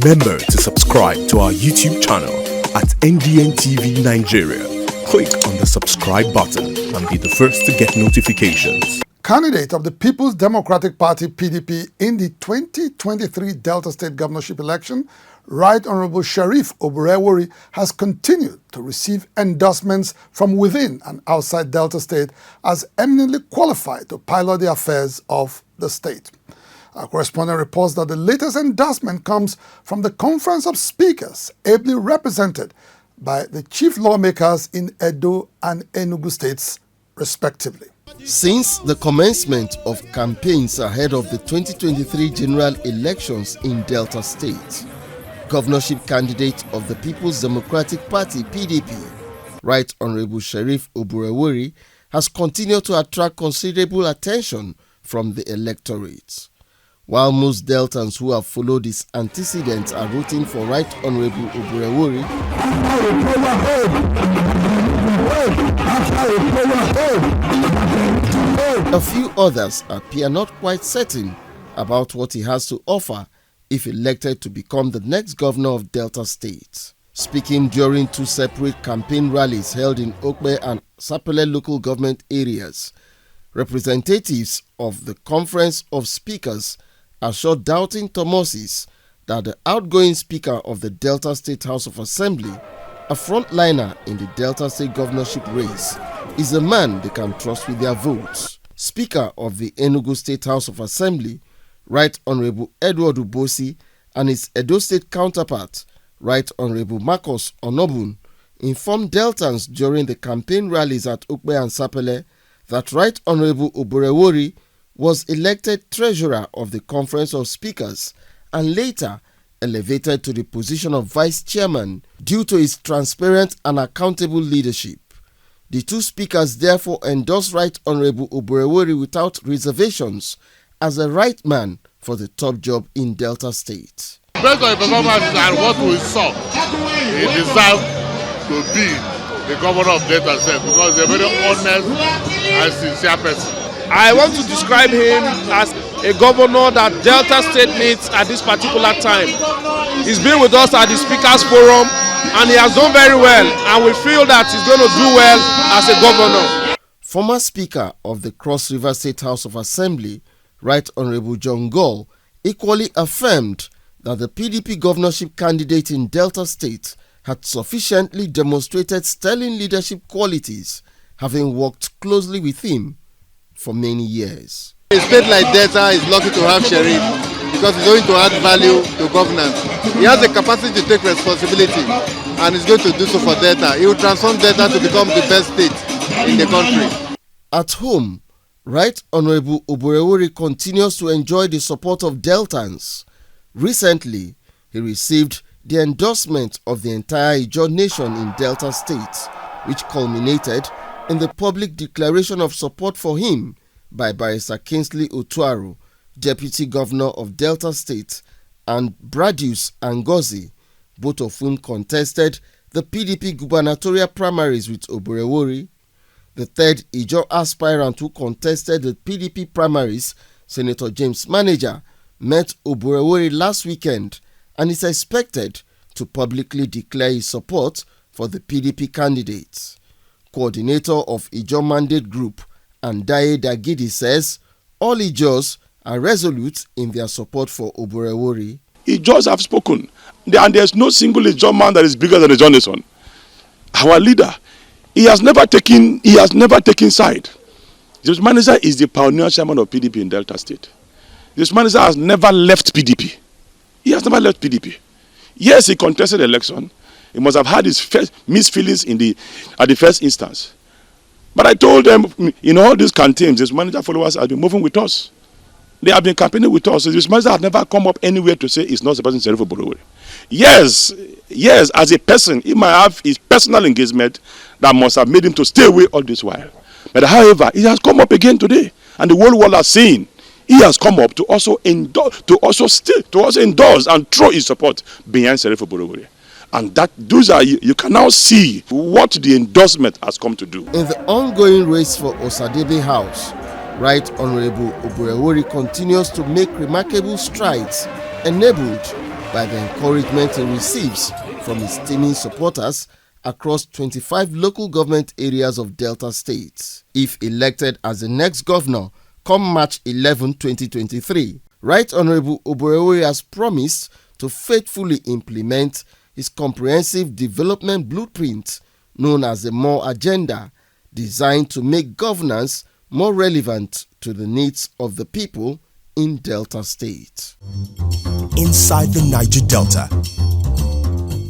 Remember to subscribe to our YouTube channel at NDN TV Nigeria. Click on the subscribe button and be the first to get notifications. Candidate of the People's Democratic Party (PDP) in the 2023 Delta State governorship election, Right Honorable Sheriff Oborevwori has continued to receive endorsements from within and outside Delta State as eminently qualified to pilot the affairs of the state. Our correspondent reports that the latest endorsement comes from the Conference of Speakers, ably represented by the chief lawmakers in Edo and Enugu states, respectively. Since the commencement of campaigns ahead of the 2023 general elections in Delta State, governorship candidate of the People's Democratic Party (PDP), Right Honorable Sheriff Oborevwori, has continued to attract considerable attention from the electorate. While most Deltans who have followed his antecedents are rooting for Right Honorable Oborevwori, a few others appear not quite certain about what he has to offer if elected to become the next governor of Delta State. Speaking during two separate campaign rallies held in Okpe and Sapele local government areas, representatives of the Conference of Speakers assured doubting Thomases that the outgoing Speaker of the Delta State House of Assembly, a frontliner in the Delta State governorship race, is a man they can trust with their votes. Speaker of the Enugu State House of Assembly, Right Honorable Edward Ubosi, and his Edo State counterpart, Right Honorable Marcus Onobun, informed Deltans during the campaign rallies at Ukbe and Sapele that Right Honorable Oborevwori was elected Treasurer of the Conference of Speakers and later elevated to the position of Vice Chairman due to his transparent and accountable leadership. The two speakers therefore endorsed Right Honorable Oborevwori without reservations as the right man for the top job in Delta State. Based on the performance and what we saw, he deserves to be the governor of Delta State because he's a very honest and sincere person. I want to describe him as a governor that Delta State needs at this particular time. He's been with us at the Speakers Forum and he has done very well, and we feel that he's going to do well as a governor. Former Speaker of the Cross River State House of Assembly, Right Honorable John Gall, equally affirmed that the PDP governorship candidate in Delta State had sufficiently demonstrated sterling leadership qualities, having worked closely with him for many years. A state like Delta is lucky to have Sheriff because he's going to add value to governance. He has the capacity to take responsibility and he's going to do so for Delta. He will transform Delta to become the best state in the country. At home, Right Honorable Oborevwori continues to enjoy the support of Deltans. Recently, he received the endorsement of the entire Ijaw nation in Delta State, which culminated in the public declaration of support for him by Barrister Kingsley Otuaro, Deputy Governor of Delta State, and Bradius Ngozi, both of whom contested the PDP gubernatorial primaries with Oborevwori. The third Ijaw aspirant who contested the PDP primaries, Senator James Manager, met Oborevwori last weekend and is expected to publicly declare his support for the PDP candidates. Coordinator of Ijaw Mandate Group, Andaye Dagidi, says all Ijaws are resolute in their support for Oborevwori. Ijaws have spoken, and there's no single Ijaw man that is bigger than the Ijaw nation. Our leader, he has never taken side. This manager is the pioneer chairman of PDP in Delta State. This manager has never left PDP. He has never left PDP. Yes, he contested the election. He must have had his first misfeelings at the first instance. But I told them, in all these campaigns, this manager followers have been moving with us. They have been campaigning with us. So this manager has never come up anywhere to say it's not supposed to Sheriff Oborevwori. Yes, as a person, he might have his personal engagement that must have made him to stay away all this while. But however, he has come up again today, and the whole world has seen he has come up to also endorse, and throw his support behind Sheriff Oborevwori. And those are, you can now see what the endorsement has come to do. In the ongoing race for Osadebe House, Right Honorable Oborevwori continues to make remarkable strides enabled by the encouragement he receives from his teeming supporters across 25 local government areas of Delta State. If elected as the next governor come March 11, 2023, Right Honorable Oborevwori has promised to faithfully implement his comprehensive development blueprint known as the MORE Agenda, designed to make governance more relevant to the needs of the people in Delta State. Inside the Niger Delta,